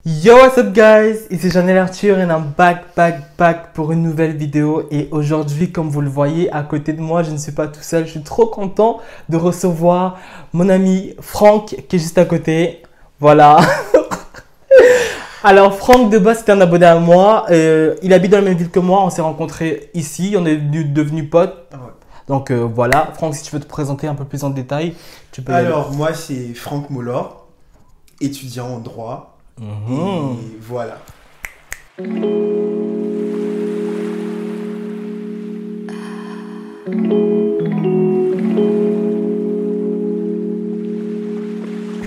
Yo, what's up guys? Ici Janelle Arthur et I'm back pour une nouvelle vidéo. Et aujourd'hui, comme vous le voyez à côté de moi, je ne suis pas tout seul. Je suis trop content de recevoir mon ami Franck qui est juste à côté. Voilà. Alors Franck de base c'était un abonné à moi. Il habite dans la même ville que moi. On s'est rencontrés ici. On est devenus potes. Ouais. Donc voilà. Franck, si tu veux te présenter un peu plus en détail, tu peux. Alors, moi, c'est Franck Mollor, étudiant en droit. Et voilà.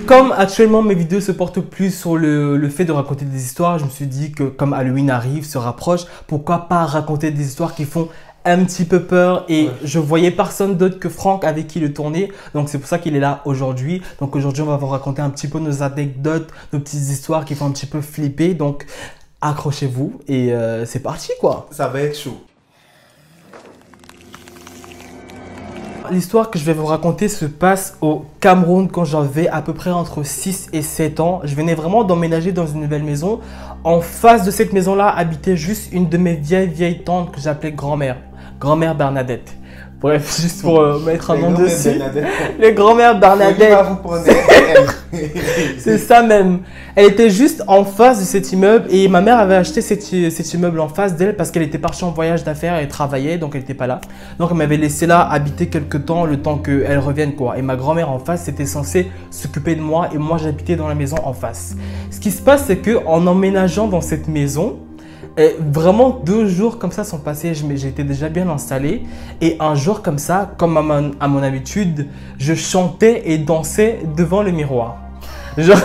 Comme actuellement mes vidéos se portent plus sur le fait de raconter des histoires, je me suis dit que comme Halloween arrive, se rapproche, pourquoi pas raconter des histoires qui font un petit peu peur. Et Ouais. je voyais personne d'autre que Franck avec qui le tourner. Donc c'est pour ça qu'il est là aujourd'hui. Donc aujourd'hui on va vous raconter un petit peu nos anecdotes, nos petites histoires qui font un petit peu flipper. Donc accrochez-vous et c'est parti quoi. Ça va être chaud. L'histoire que je vais vous raconter se passe au Cameroun quand j'avais à peu près entre 6 et 7 ans. Je venais vraiment d'emménager dans une nouvelle maison. En face de cette maison-là habitait juste une de mes vieilles tantes que j'appelais grand-mère. Grand-mère Bernadette. Bref, juste pour mettre un nom dessus. Les grand-mères Bernadette. C'est ça même. Elle était juste en face de cet immeuble et ma mère avait acheté cet immeuble en face d'elle parce qu'elle était partie en voyage d'affaires, elle travaillait donc elle n'était pas là. Donc elle m'avait laissé là habiter quelques temps, le temps qu'elle revienne quoi. Et ma grand-mère en face était censée s'occuper de moi et moi j'habitais dans la maison en face. Ce qui se passe c'est que en emménageant dans cette maison, vraiment 2 jours comme ça sont passés, j'étais déjà bien installé et un jour comme ça, comme à mon habitude, je chantais et dansais devant le miroir. Genre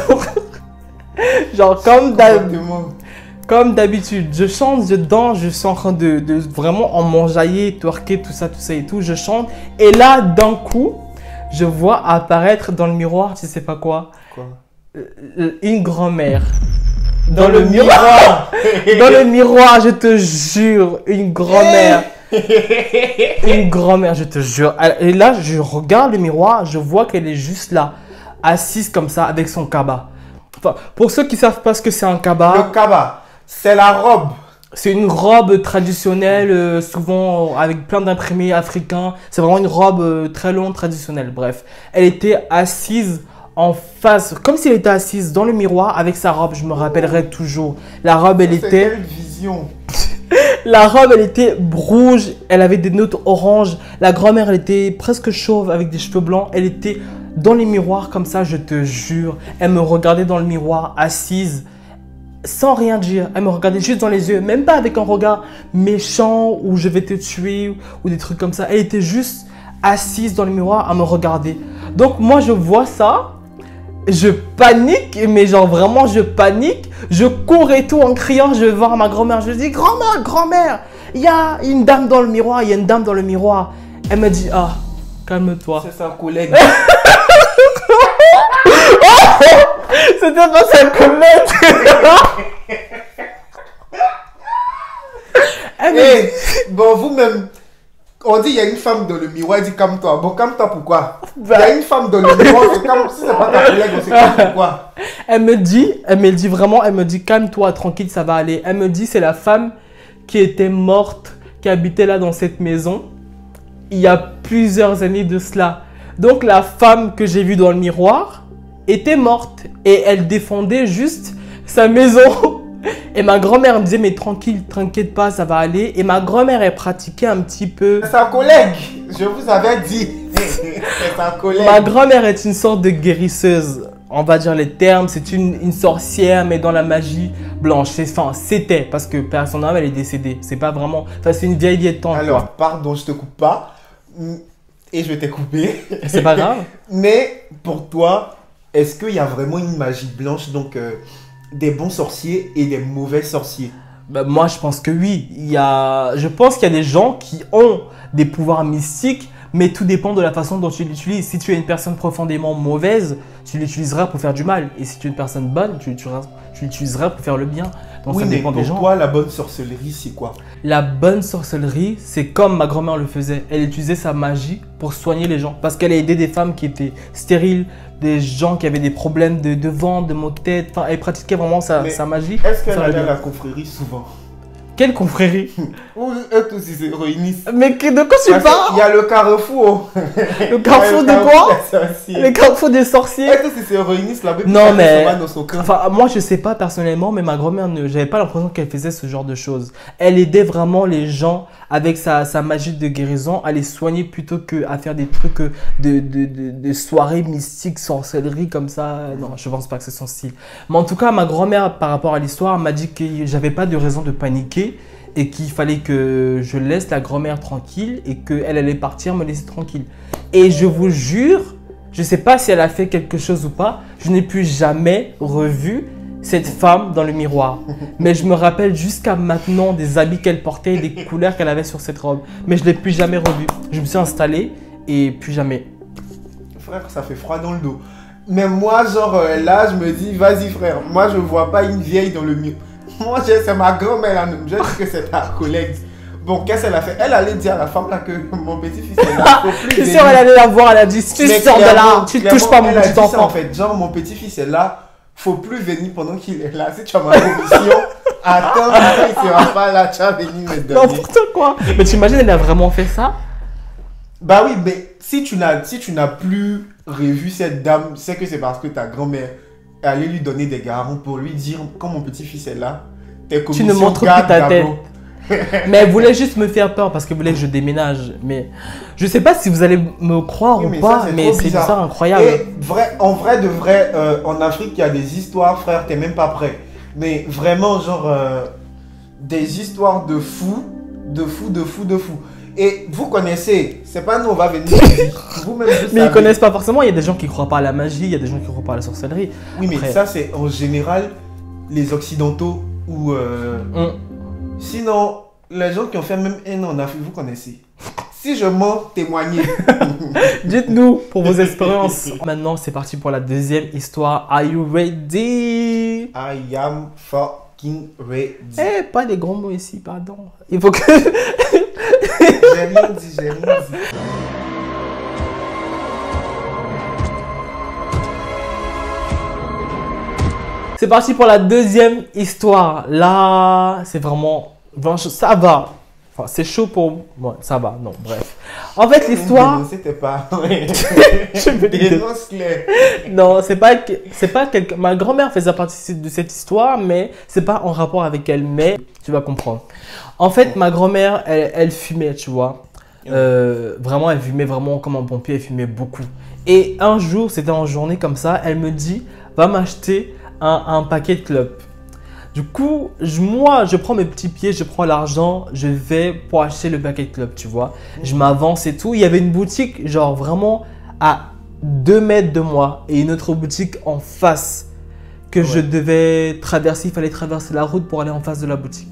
comme d'habitude, je chante, je danse, je suis en train de vraiment en m'enjailler, twerker, tout ça et tout, je chante et là d'un coup, je vois apparaître dans le miroir, tu sais pas quoi, une grand-mère. Dans le miroir. Dans le miroir, je te jure, une grand-mère. Une grand-mère, je te jure. Et là, je regarde le miroir, je vois qu'elle est juste là, assise comme ça, avec son kaba. Enfin, pour ceux qui ne savent pas ce que c'est un kaba, Le kaba, c'est la robe. c'est une robe traditionnelle, souvent avec plein d'imprimés africains. C'est vraiment une robe très longue, traditionnelle. Bref, elle était assise en face, comme si elle était assise dans le miroir avec sa robe, je me rappellerai toujours. La robe, elle C'est était... quelle vision. La robe, elle était rouge, elle avait des notes oranges. La grand-mère, elle était presque chauve avec des cheveux blancs. Elle était dans les miroirs comme ça, je te jure. Elle me regardait dans le miroir, assise, sans rien dire. Elle me regardait juste dans les yeux, même pas avec un regard méchant ou je vais te tuer ou des trucs comme ça. Elle était juste assise dans le miroir à me regarder. Donc moi, je vois ça. Je panique, mais genre vraiment je panique. Je cours et tout en criant, je vais voir ma grand-mère. Je dis grand-mère, il y a une dame dans le miroir, il y a une dame dans le miroir. Elle me dit, ah, calme-toi. C'est sa collègue. C'était pas sa collègue. Elle me dit, Bon, vous-même, on dit il y a une femme dans le miroir, elle dit calme-toi. Bon, calme-toi pourquoi? Il y a une femme dans le miroir, c'est comme si c'est pas ta collègue, on sait pas pourquoi. elle me dit vraiment, elle me dit calme-toi, tranquille, ça va aller. Elle me dit c'est la femme qui était morte, qui habitait là dans cette maison il y a plusieurs années de cela. Donc la femme que j'ai vue dans le miroir était morte et elle défendait juste sa maison. Et ma grand-mère me disait mais tranquille, t'inquiète pas, ça va aller. Et ma grand-mère elle pratiquait un petit peu. C'est sa collègue, je vous avais dit. C'est sa collègue. Ma grand-mère est une sorte de guérisseuse, on va dire les termes. C'est une sorcière, mais dans la magie blanche. Enfin, c'était, parce que son âme, elle est décédée. C'est pas vraiment... Enfin, c'est une vieille tante, Alors, quoi. pardon, je te coupe pas. Et je vais te couper. C'est pas grave. Mais, pour toi, est-ce qu'il y a vraiment une magie blanche, donc des bons sorciers et des mauvais sorciers? Bah, moi, je pense que oui. Je pense qu'il y a des gens qui ont des pouvoirs mystiques, Mais tout dépend de la façon dont tu l'utilises. Si tu es une personne profondément mauvaise, tu l'utiliseras pour faire du mal. Et si tu es une personne bonne, tu l'utiliseras pour faire le bien. Donc Oui, ça mais dépend des gens. pour toi, la bonne sorcellerie, c'est quoi? La bonne sorcellerie, c'est comme ma grand-mère le faisait. Elle utilisait sa magie pour soigner les gens. Parce qu'elle a aidé des femmes qui étaient stériles, des gens qui avaient des problèmes de ventre, de maux de tête. Enfin, elle pratiquait vraiment sa magie. Est-ce qu'elle pour faire allait le à bien. la confrérie souvent? Quelle confrérie? Ou eux tous, ils se réunissent. Mais de quoi tu Parce qu'il parles? y a le carrefour. Le carrefour de quoi? Le carrefour des sorciers? Eux tous, ils se réunissent là-bas. Non, mais- Enfin, Enfin, moi je sais pas personnellement, mais ma grand-mère, j'avais pas l'impression qu'elle faisait ce genre de choses. Elle aidait vraiment les gens avec sa magie de guérison à les soigner plutôt qu'à faire des trucs de soirées mystiques, sorcellerie comme ça. Non, je pense pas que c'est son style. Mais en tout cas, ma grand-mère, par rapport à l'histoire, m'a dit que j'avais pas de raison de paniquer et qu'il fallait que je laisse la grand-mère tranquille et qu'elle allait partir me laisser tranquille. Et je vous jure, je sais pas si elle a fait quelque chose ou pas, je n'ai plus jamais revu cette femme dans le miroir. Mais je me rappelle jusqu'à maintenant des habits qu'elle portait et des couleurs qu'elle avait sur cette robe. Mais je ne l'ai plus jamais revue. Je me suis installé et plus jamais. frère, ça fait froid dans le dos. Mais moi, genre, là, je me dis, vas-y, frère, moi, je vois pas une vieille dans le mur. Moi, c'est ma grand-mère, je dis que c'est ta collègue. Bon, qu'est-ce qu'elle a fait? Elle allait dire à la femme là que mon petit-fils est là. C'est sûr, elle allait la voir, elle a dit, tu sors de là, tu touches pas mon elle a petit dit ça, enfant. en fait, genre, mon petit-fils est là, faut plus venir pendant qu'il est là. Si tu as ma commission, attends, il sera pas là, tu vas venir me donner. N'importe quoi. Mais tu imagines, elle a vraiment fait ça? Bah oui, mais si tu n'as plus revu cette dame, c'est que c'est parce que ta grand-mère est allée lui donner des garants pour lui dire, quand mon petit-fils est là, tes Tu commissions ne montres plus gardent ta tête. d'abord. Mais elle voulait juste me faire peur parce qu'elle voulait que je déménage. Mais je sais pas si vous allez me croire Oui, ou mais pas, ça, c'est mais trop c'est bizarre. bizarre, incroyable. Et en vrai de vrai, en Afrique, il y a des histoires, frère, t'es même pas prêt. Mais vraiment, genre, des histoires de fous, de fous, de fous, de fous. Et vous connaissez, c'est pas nous, on va venir vous dire. Vous-même, vous Mais ils savez. connaissent pas forcément. Il y a des gens qui croient pas à la magie, il y a des gens qui croient pas à la sorcellerie. Oui, mais Après- ça, c'est en général les Occidentaux ou. Sinon, les gens qui ont fait même un an en Afrique, vous connaissez. Si je mens, témoignez. Dites-nous pour vos expériences. Maintenant, c'est parti pour la deuxième histoire. Are you ready? I am fucking ready. Eh, pas des gros mots ici, pardon. Il faut que. J'ai rien dit, j'ai rien dit. C'est parti pour la deuxième histoire. Là, c'est vraiment. Ça va. Enfin, c'est chaud pour. Bon, ça va, non, bref. En fait, l'histoire. C'était pas. Je me dis- Dénonce-les. Non, c'est pas quelque... Ma grand-mère faisait partie de cette histoire, mais c'est pas en rapport avec elle, mais tu vas comprendre. En fait, ma grand-mère, elle fumait, tu vois. Vraiment, elle fumait vraiment comme un pompier, elle fumait beaucoup. Et un jour, c'était en journée comme ça, elle me dit, va m'acheter un paquet de clopes. Du coup, moi, je prends mes petits pieds, je prends l'argent, je vais pour acheter le paquet de clopes, tu vois. Je m'avance et tout. Il y avait une boutique, genre vraiment à 2 mètres de moi et une autre boutique en face que je devais traverser. Il fallait traverser la route pour aller en face de la boutique.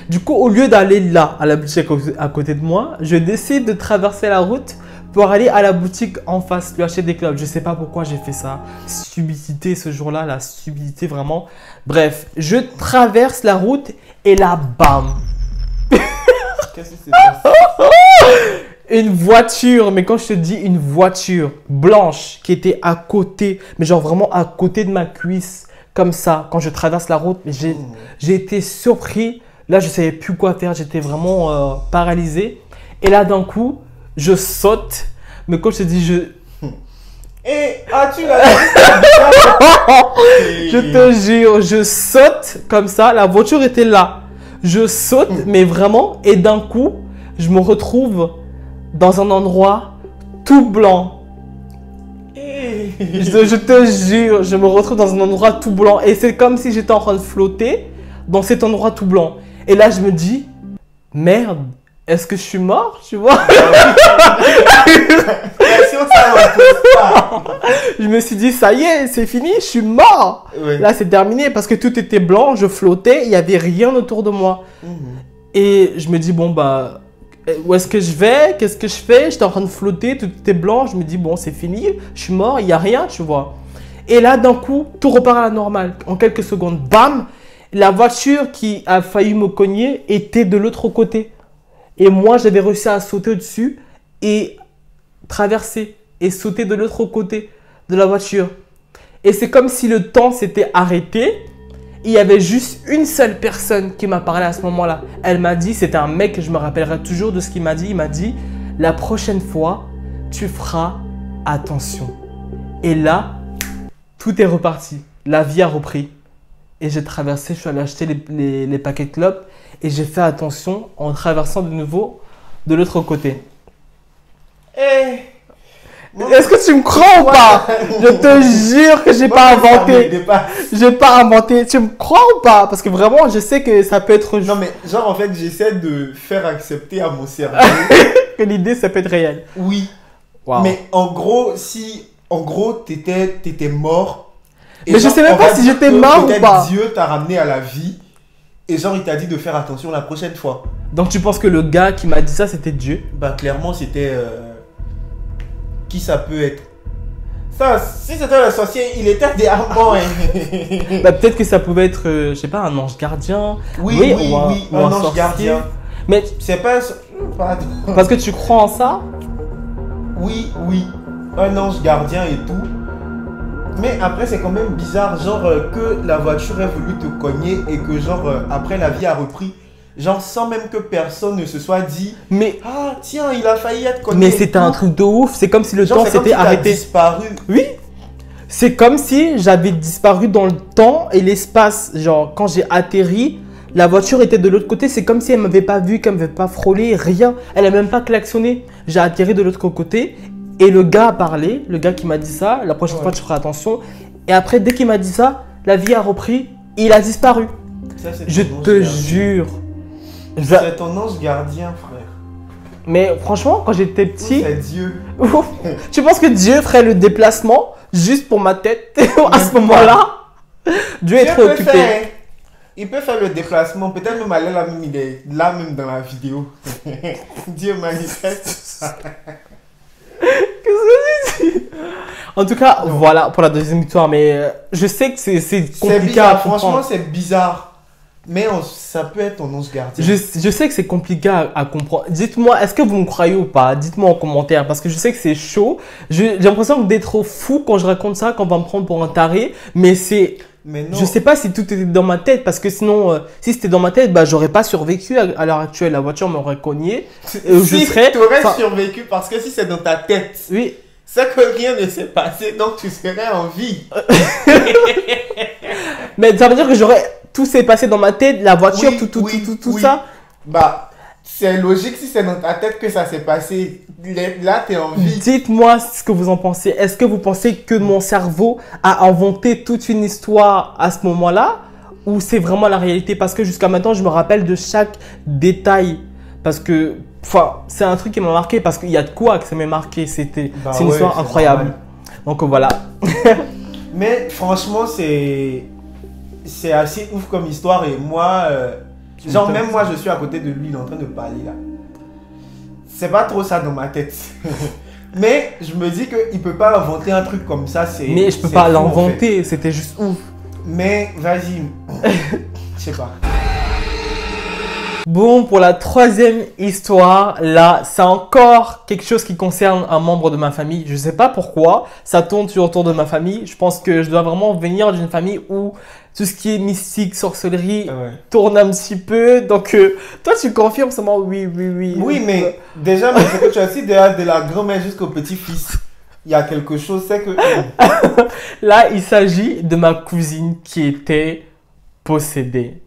Du coup, au lieu d'aller là, à la boutique à côté de moi, je décide de traverser la route pour aller à la boutique en face, lui acheter des clopes. Je sais pas pourquoi j'ai fait ça. Stupidité ce jour-là, la stupidité vraiment. Bref, je traverse la route et là, bam! Qu'est-ce qui s'est passé? Une voiture, mais quand je te dis une voiture blanche qui était à côté, mais genre vraiment à côté de ma cuisse, comme ça, quand je traverse la route, j'ai été surpris. Là, je savais plus quoi faire, j'étais vraiment paralysé. Et là, d'un coup, je saute, mais quand je te dis Et as-tu la. je te jure, je saute comme ça, la voiture était là. Je saute, mais vraiment, et d'un coup, je me retrouve dans un endroit tout blanc. Je te jure, je me retrouve dans un endroit tout blanc. Et c'est comme si j'étais en train de flotter dans cet endroit tout blanc. Et là, je me dis, merde, est-ce que je suis mort, tu vois? Je me suis dit, ça y est, c'est fini, je suis mort. Ouais. Là, c'est terminé parce que tout était blanc, je flottais, il n'y avait rien autour de moi. Et je me dis, bon, bah, où est-ce que je vais? Qu'est-ce que je fais? J'étais en train de flotter, tout était blanc. Je me dis, bon, c'est fini, je suis mort, il n'y a rien, tu vois. Et là, d'un coup, tout repart à la normale. En quelques secondes, bam, la voiture qui a failli me cogner était de l'autre côté. Et moi, j'avais réussi à sauter au-dessus et traverser et sauter de l'autre côté de la voiture. Et c'est comme si le temps s'était arrêté. Il y avait juste une seule personne qui m'a parlé à ce moment-là. Elle m'a dit, c'était un mec, je me rappellerai toujours de ce qu'il m'a dit. Il m'a dit, la prochaine fois, tu feras attention. Et là, tout est reparti. La vie a repris. Et j'ai traversé, je suis allé acheter les paquets de clopes. Et j'ai fait attention en traversant de nouveau de l'autre côté. Est-ce que tu me crois ou pas? Je te jure que j'ai pas inventé. J'ai pas inventé. Tu me crois ou pas? Parce que vraiment, je sais que ça peut être... Non mais genre en fait, j'essaie de faire accepter à mon cerveau que l'idée, ça peut être réel. Oui. Wow. Mais en gros, si en gros t'étais mort. Et mais genre, je sais même pas si j'étais mort ou pas. Peut-être Dieu t'a ramené à la vie. Et genre il t'a dit de faire attention la prochaine fois. Donc tu penses que le gars qui m'a dit ça, c'était Dieu? Bah clairement c'était... Qui ça peut être? Ça, si c'était le sorcier, il était déarmant. Hein. Bah peut-être que ça pouvait être, je sais pas, un ange gardien. Oui, ou un ange sorcier. gardien. Mais c'est pas... Pardon. Parce que tu crois en ça? Oui, un ange gardien et tout. Mais après c'est quand même bizarre, genre que la voiture ait voulu te cogner et que genre après la vie a repris. Genre sans même que personne ne se soit dit, mais ah tiens, il a failli être cogné. Mais c'était un truc de ouf, c'est comme si le temps s'était arrêté. Disparu. Oui. C'est comme si j'avais disparu dans le temps et l'espace. Genre quand j'ai atterri, la voiture était de l'autre côté, c'est comme si elle m'avait pas vu, qu'elle m'avait pas frôlé, rien. Elle a même pas klaxonné. J'ai atterri de l'autre côté et le gars a parlé, le gars qui m'a dit ça, la prochaine fois tu feras attention. Et après dès qu'il m'a dit ça, la vie a repris, il a disparu. Ça, je te jure. C'est ton ange gardien, frère. Mais franchement, quand j'étais petit... C'est Dieu. Tu penses que Dieu ferait le déplacement juste pour ma tête à ce moment-là? Dieu est trop occupé. Il peut faire le déplacement. Peut-être même aller là même, il est là même dans la vidéo. Dieu manifeste. Qu'est-ce que tu dis? En tout cas, voilà pour la deuxième histoire. Mais je sais que c'est compliqué à comprendre. Franchement, c'est bizarre. Mais ça peut être ton ange gardien. Je sais que c'est compliqué à comprendre. Dites-moi, est-ce que vous me croyez ou pas? Dites-moi en commentaire parce que je sais que c'est chaud. J'ai l'impression d'être fou quand je raconte ça, qu'on va me prendre pour un taré. Mais c'est... Je sais pas si tout était dans ma tête parce que sinon, si c'était dans ma tête, bah, j'aurais pas survécu à l'heure actuelle. La voiture m'aurait cogné. Si tu aurais survécu parce que si c'est dans ta tête, oui, c'est que rien ne s'est passé, donc tu serais en vie. Mais ça veut dire que tout s'est passé dans ma tête, la voiture, tout ça. Bah, c'est logique si c'est dans ta tête que ça s'est passé. Là, tu es en vie. Dites-moi ce que vous en pensez. Est-ce que vous pensez que mon cerveau a inventé toute une histoire à ce moment-là ou c'est vraiment la réalité? Parce que jusqu'à maintenant, je me rappelle de chaque détail. Parce que c'est un truc qui m'a marqué parce qu'il y a de quoi que ça m'a marqué. C'est une histoire incroyable. Normal. Donc voilà. Mais franchement, c'est assez ouf comme histoire et moi, genre même moi je suis à côté de lui, il est en train de parler là. C'est pas trop ça dans ma tête. Mais je me dis qu'il peut pas inventer un truc comme ça. Mais je peux pas l'inventer, en fait. C'était juste ouf. Mais vas-y, je sais pas. Bon, pour la troisième histoire, là, c'est encore quelque chose qui concerne un membre de ma famille. Je sais pas pourquoi, ça tourne autour de ma famille. Je pense que je dois vraiment venir d'une famille où tout ce qui est mystique, sorcellerie tourne un petit peu. Donc, toi, tu confirmes seulement oui. Oui, mais déjà, c'est que tu as aussi de la grand-mère jusqu'au petit-fils. Il y a quelque chose, c'est que... Là, il s'agit de ma cousine qui était possédée.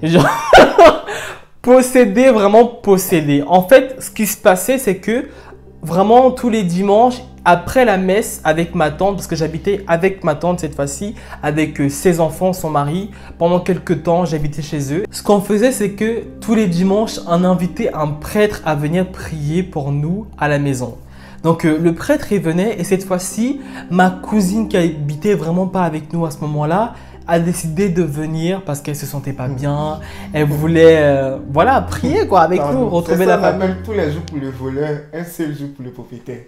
Genre... vraiment possédée. En fait, ce qui se passait, c'est que vraiment tous les dimanches, après la messe avec ma tante, parce que j'habitais avec ma tante cette fois-ci, avec ses enfants, son mari, pendant quelques temps, j'habitais chez eux. Ce qu'on faisait, c'est que tous les dimanches, on invitait un prêtre à venir prier pour nous à la maison. Donc le prêtre, il venait et cette fois-ci, ma cousine qui habitait vraiment pas avec nous à ce moment-là, a décidé de venir parce qu'elle se sentait pas bien. Elle voulait, voilà, prier quoi avec nous, retrouver la famille. On appelle tous les jours pour le voleur, un seul jour pour le propriétaire.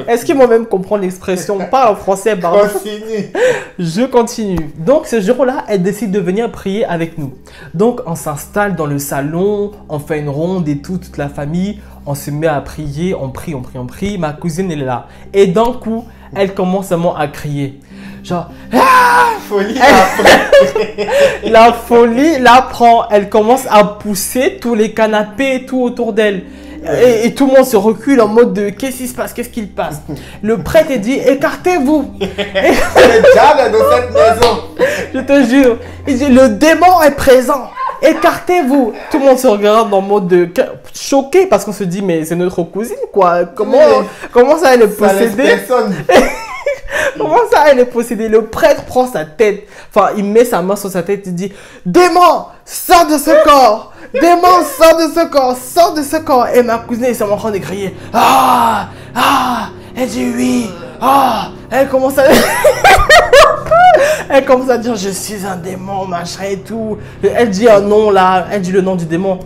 Est-ce qu'ils vont même comprendre l'expression? Pas en français, pardon. Continue. Je continue. Donc ce jour-là, elle décide de venir prier avec nous. Donc on s'installe dans le salon, on fait une ronde et tout, toute la famille. On se met à prier, on prie, on prie, on prie. Ma cousine, elle est là. Et d'un coup, elle commence vraiment à crier. Genre, Folie après. la folie la prend. Elle commence à pousser tous les canapés et tout autour d'elle. Et tout le monde se recule en mode de qu'est-ce qui se passe, qu'est-ce qu'il passe. Le prêtre est dit écartez-vous. Le diable est dans cette maison. Je te jure. Il dit le démon est présent. Écartez-vous. Tout le monde se regarde en mode de choqué parce qu'on se dit mais c'est notre cousine quoi. Comment ça elle est possédée? Comment ça elle est possédée? Le prêtre prend sa tête. Enfin il met sa main sur sa tête. Il dit démon sors de ce corps. Démon sors de ce corps. Sors de ce corps. Et ma cousine elle s'est en train de crier. Elle dit oui. Elle commence à... Elle commence à dire je suis un démon, machin et tout. Elle dit un nom là, elle dit le nom du démon.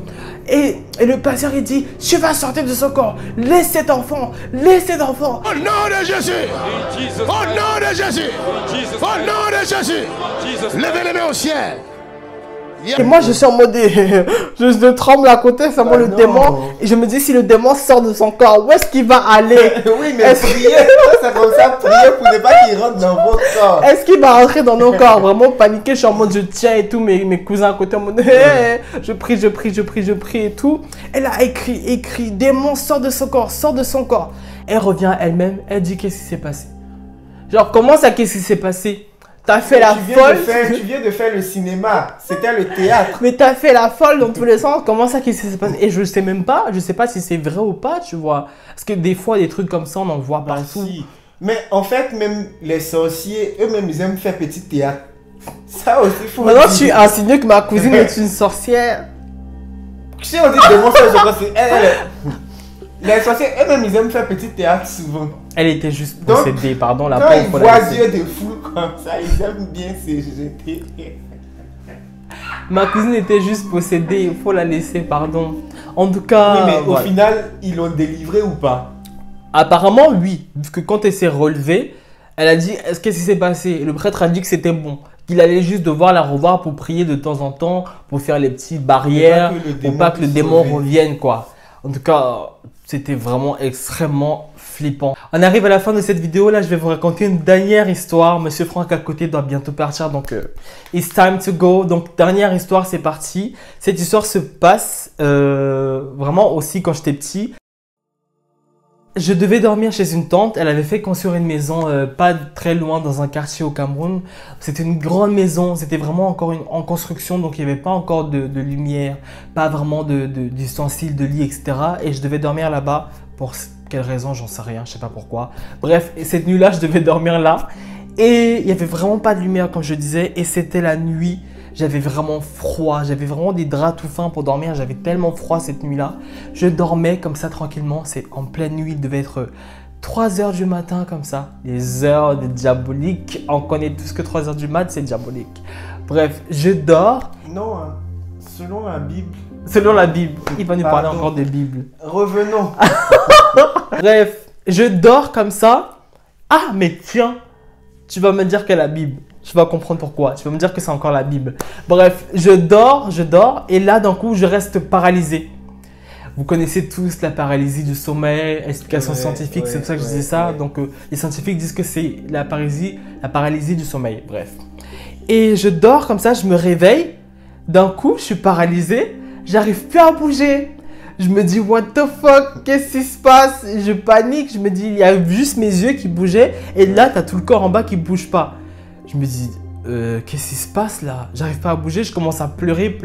Et le pasteur il dit tu vas sortir de ce corps, laisse cet enfant, laisse cet enfant. Au nom de Jésus, au nom de Jésus, au nom de Jésus, levez les mains au ciel. Et moi je suis en mode je tremble à côté, c'est moi le démon. Et je me dis si le démon sort de son corps, où est-ce qu'il va aller? Oui mais prier, c'est comme ça, prier pour ne pas qu'il rentre dans votre corps. Est-ce qu'il va rentrer dans nos corps? Vraiment paniqué, je suis en mode je tiens et tout, mes cousins à côté en mode je prie, je prie, je prie, je prie et tout. Elle a écrit, démon sort de son corps, sort de son corps. Elle revient elle-même, elle dit qu'est-ce qui s'est passé? Genre comment ça qu'est-ce qui s'est passé? T'as fait la folle. Tu viens de faire le cinéma. C'était le théâtre. Mais t'as fait la folle dans tous les sens. Comment ça qu'est-ce qui s'est passé? Et je sais même pas. Je sais pas si c'est vrai ou pas, tu vois. Parce que des fois, des trucs comme ça, on en voit partout. Si. Mais en fait, même les sorciers, eux-mêmes, ils aiment faire petit théâtre. Ça aussi, faut. Maintenant, je suis insinué que ma cousine est une sorcière. Si on dit démon, je pense que les sorciers, eux-mêmes, ils aiment faire petit théâtre souvent. Elle était juste possédée, pardon, la pauvre. Quand ils voient Dieu de fou comme ça, ils aiment bien se jeter. Ma cousine était juste possédée, il faut la laisser, pardon. En tout cas... Oui, mais voilà. Au final, ils l'ont délivrée ou pas? Apparemment, oui. Parce que quand elle s'est relevée, elle a dit, qu'est-ce qui s'est passé? Le prêtre a dit que c'était bon. Qu'il allait juste devoir la revoir pour prier de temps en temps, pour faire les petites barrières, pour pas que le démon revienne, quoi. En tout cas, c'était vraiment extrêmement flippant. On arrive à la fin de cette vidéo. Là, je vais vous raconter une dernière histoire. Monsieur Franck à côté doit bientôt partir. Donc, it's time to go. Donc, dernière histoire, c'est parti. Cette histoire se passe vraiment aussi quand j'étais petit. Je devais dormir chez une tante. Elle avait fait construire une maison pas très loin dans un quartier au Cameroun. C'était une grande maison. C'était vraiment encore en construction. Donc, il n'y avait pas encore de lumière. Pas vraiment d'ustensiles, de lit, etc. Et je devais dormir là-bas. Pour quelle raison, j'en sais rien. Je sais pas pourquoi. Bref, cette nuit-là, je devais dormir là. Et il n'y avait vraiment pas de lumière, comme je disais. Et c'était la nuit. J'avais vraiment froid, j'avais vraiment des draps tout fins pour dormir, j'avais tellement froid cette nuit-là. Je dormais comme ça tranquillement, c'est en pleine nuit, il devait être 3 h du matin comme ça. Les heures de diabolique, on connaît tous que 3 h du mat, c'est diabolique. Bref, je dors. Non, hein. Selon la Bible. Selon la Bible, il va nous parler encore de Bible. Revenons. Bref, je dors comme ça. Ah, mais tiens, tu vas me dire que la Bible. Tu vas comprendre pourquoi. Tu vas me dire que c'est encore la Bible. Bref, je dors. Et là, d'un coup, je reste paralysé. Vous connaissez tous la paralysie du sommeil, explication scientifique, c'est pour ça que je disais ça. Donc, les scientifiques disent que c'est la paralysie du sommeil. Bref. Et je dors comme ça, je me réveille. D'un coup, je suis paralysé. J'arrive plus à bouger. Je me dis, what the fuck, qu'est-ce qui se passe? Je panique. Je me dis, il y a juste mes yeux qui bougeaient. Et là, tu as tout le corps en bas qui ne bouge pas. Je me dis, qu'est-ce qui se passe là? J'arrive pas à bouger, je commence à pleurer.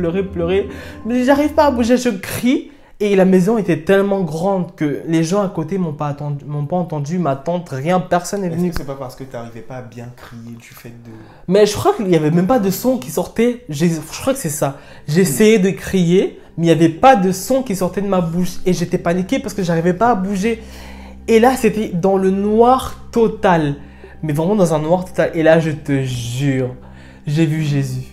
Mais j'arrive pas à bouger, je crie. Et la maison était tellement grande que les gens à côté m'ont pas entendu, ma tante, rien, personne n'est venu. Est-ce que c'est pas parce que tu n'arrivais pas à bien crier du fait de... Mais je crois qu'il n'y avait même pas de son qui sortait. Je crois que c'est ça. J'essayais de crier, mais il n'y avait pas de son qui sortait de ma bouche. Et j'étais paniqué parce que j'arrivais pas à bouger. Et là, c'était dans le noir total. Mais vraiment dans un noir total. Et là, je te jure, j'ai vu Jésus.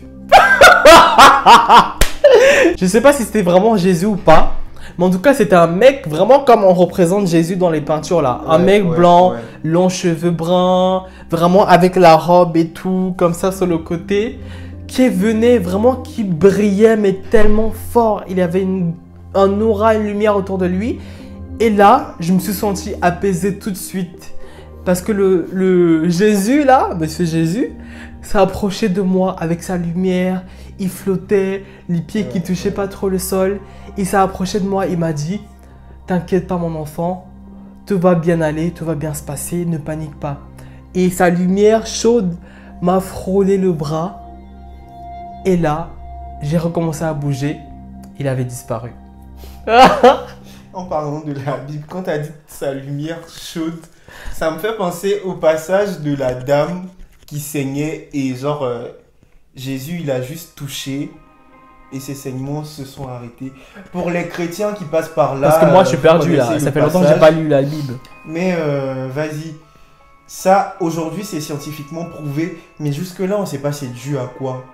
Je sais pas si c'était vraiment Jésus ou pas. Mais en tout cas, c'était un mec vraiment comme on représente Jésus dans les peintures là. Un mec blanc, longs cheveux bruns, vraiment avec la robe et tout, comme ça sur le côté. Qui venait vraiment, qui brillait mais tellement fort. Il avait un aura, une lumière autour de lui. Et là, je me suis senti apaisé tout de suite. Parce que le Jésus là, Monsieur Jésus, s'est approché de moi avec sa lumière. Il flottait, les pieds qui touchaient pas trop le sol. Il s'est approché de moi, il m'a dit « T'inquiète pas mon enfant, tout va bien aller, tout va bien se passer, ne panique pas. » Et sa lumière chaude m'a frôlé le bras. Et là, j'ai recommencé à bouger. Il avait disparu. En parlant de la Bible, quand tu as dit sa lumière chaude, ça me fait penser au passage de la dame qui saignait et genre Jésus il a juste touché et ses saignements se sont arrêtés. Pour les chrétiens qui passent par là... Parce que moi je suis perdu là, ça fait longtemps que j'ai pas lu la Bible. Mais vas-y, ça aujourd'hui c'est scientifiquement prouvé, mais jusque là on sait pas c'est dû à quoi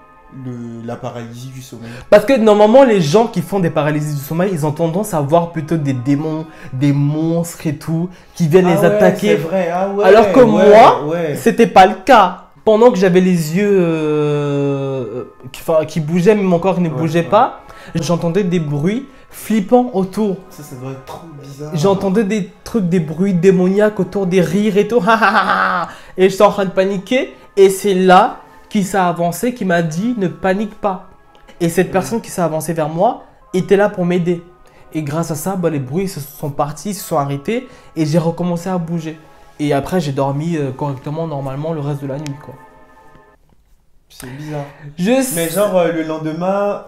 la paralysie du sommeil. Parce que normalement les gens qui font des paralysies du sommeil, ils ont tendance à voir plutôt des démons, des monstres et tout, qui viennent les attaquer. C'est vrai, alors que moi, c'était pas le cas. Pendant que j'avais les yeux qui bougeaient, mais mon corps ne bougeait pas, j'entendais des bruits flippants autour. Ça doit être trop bizarre. J'entendais des trucs, des bruits démoniaques autour, des rires et tout. Et j'étais en train de paniquer. Et c'est là qu'il s'est avancé, qui m'a dit ne panique pas. Et cette personne qui s'est avancée vers moi était là pour m'aider. Et grâce à ça, les bruits se sont partis, se sont arrêtés. Et j'ai recommencé à bouger. Et après, j'ai dormi correctement, normalement, le reste de la nuit, quoi. C'est bizarre. Mais genre, le lendemain,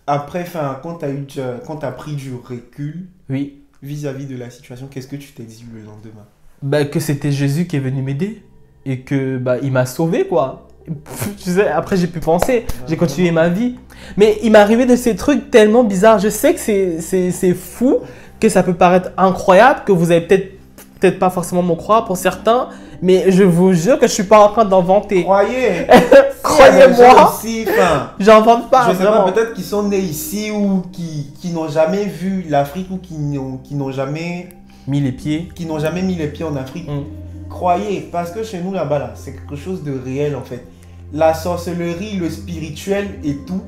après, quand t'as pris du recul, oui, vis-à-vis de la situation, qu'est-ce que tu t'es dit le lendemain? Que c'était Jésus qui est venu m'aider. Et que il m'a sauvé, quoi. Tu sais, après, j'ai pu penser. J'ai continué ma vie. Mais il m'est arrivé de ces trucs tellement bizarres. Je sais que c'est fou, que ça peut paraître incroyable, que vous avez peut-être pas forcément m'en croire pour certains, mais je vous jure que je suis pas en train d'inventer. Croyez. Croyez-moi, j'invente pas. Je sais pas, peut-être qu'ils sont nés ici ou qui n'ont jamais vu l'Afrique ou qui n'ont jamais mis les pieds. Qui n'ont jamais mis les pieds en Afrique. Croyez, parce que chez nous là-bas, là, c'est quelque chose de réel en fait. La sorcellerie, le spirituel et tout.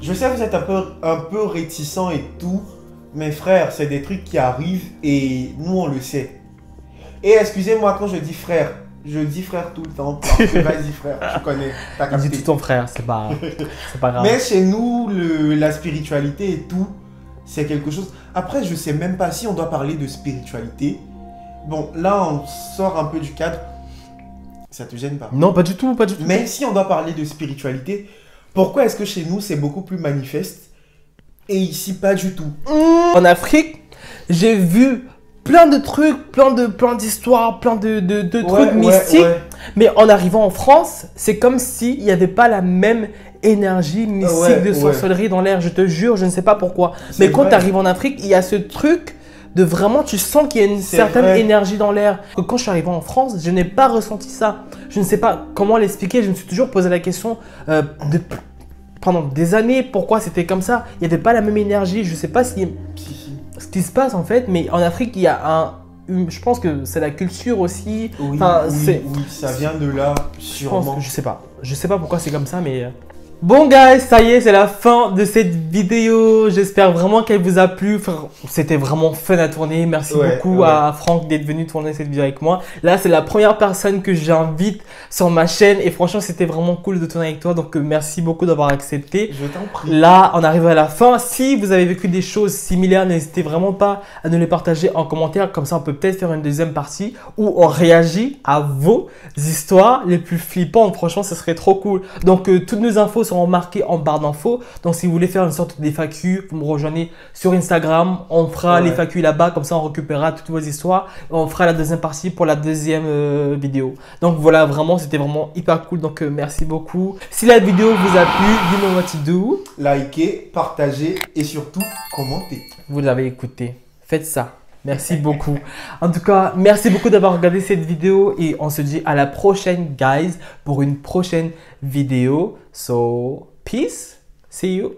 Je sais que vous êtes un peu réticents et tout, mais frère, c'est des trucs qui arrivent et nous on le sait. Et excusez-moi quand je dis frère tout le temps. Vas-y frère, tu connais. Dis tout ton frère, c'est pas grave. Mais chez nous, la spiritualité et tout, c'est quelque chose... Après, je sais même pas si on doit parler de spiritualité. Bon, là, on sort un peu du cadre. Ça te gêne pas? Non, pas du tout, pas du tout. Mais si on doit parler de spiritualité, pourquoi est-ce que chez nous, c'est beaucoup plus manifeste et ici, pas du tout? En Afrique, j'ai vu plein de trucs, plein d'histoires, plein de trucs mystiques. Mais en arrivant en France, c'est comme s'il n'y avait pas la même énergie mystique de sorcellerie dans l'air. Je te jure, je ne sais pas pourquoi. Mais quand tu arrives en Afrique, il y a ce truc de vraiment, tu sens qu'il y a une certaine énergie dans l'air. Quand je suis arrivé en France, je n'ai pas ressenti ça. Je ne sais pas comment l'expliquer. Je me suis toujours posé la question pendant des années, pourquoi c'était comme ça. Il n'y avait pas la même énergie. Je ne sais pas ce qui se passe en fait, mais en Afrique, il y a je pense que c'est la culture aussi. Oui, ça vient de là, sûrement. Je sais pas pourquoi c'est comme ça, mais... Bon guys, ça y est, c'est la fin de cette vidéo. J'espère vraiment qu'elle vous a plu. C'était vraiment fun à tourner. Merci beaucoup à Franck d'être venu tourner cette vidéo avec moi. Là, c'est la première personne que j'invite sur ma chaîne. Et franchement, c'était vraiment cool de tourner avec toi. Donc, merci beaucoup d'avoir accepté. Je t'en prie. Là, on arrive à la fin. Si vous avez vécu des choses similaires, n'hésitez vraiment pas à nous les partager en commentaire. Comme ça, on peut peut-être faire une deuxième partie où on réagit à vos histoires les plus flippantes. Franchement, ce serait trop cool. Donc, toutes nos infos seront marquées en barre d'infos. Donc, si vous voulez faire une sorte d'FAQ, vous me rejoignez sur Instagram. On fera l'FAQ là-bas. Comme ça, on récupérera toutes vos histoires. On fera la deuxième partie pour la deuxième vidéo. Donc, voilà, vraiment, c'était vraiment hyper cool. Donc, merci beaucoup. Si la vidéo vous a plu, dis-moi what to do. Likez, partagez et surtout, commentez. Vous l'avez écouté. Faites ça. Merci beaucoup. En tout cas, merci beaucoup d'avoir regardé cette vidéo et on se dit à la prochaine, guys, pour une prochaine vidéo. So, peace. See you.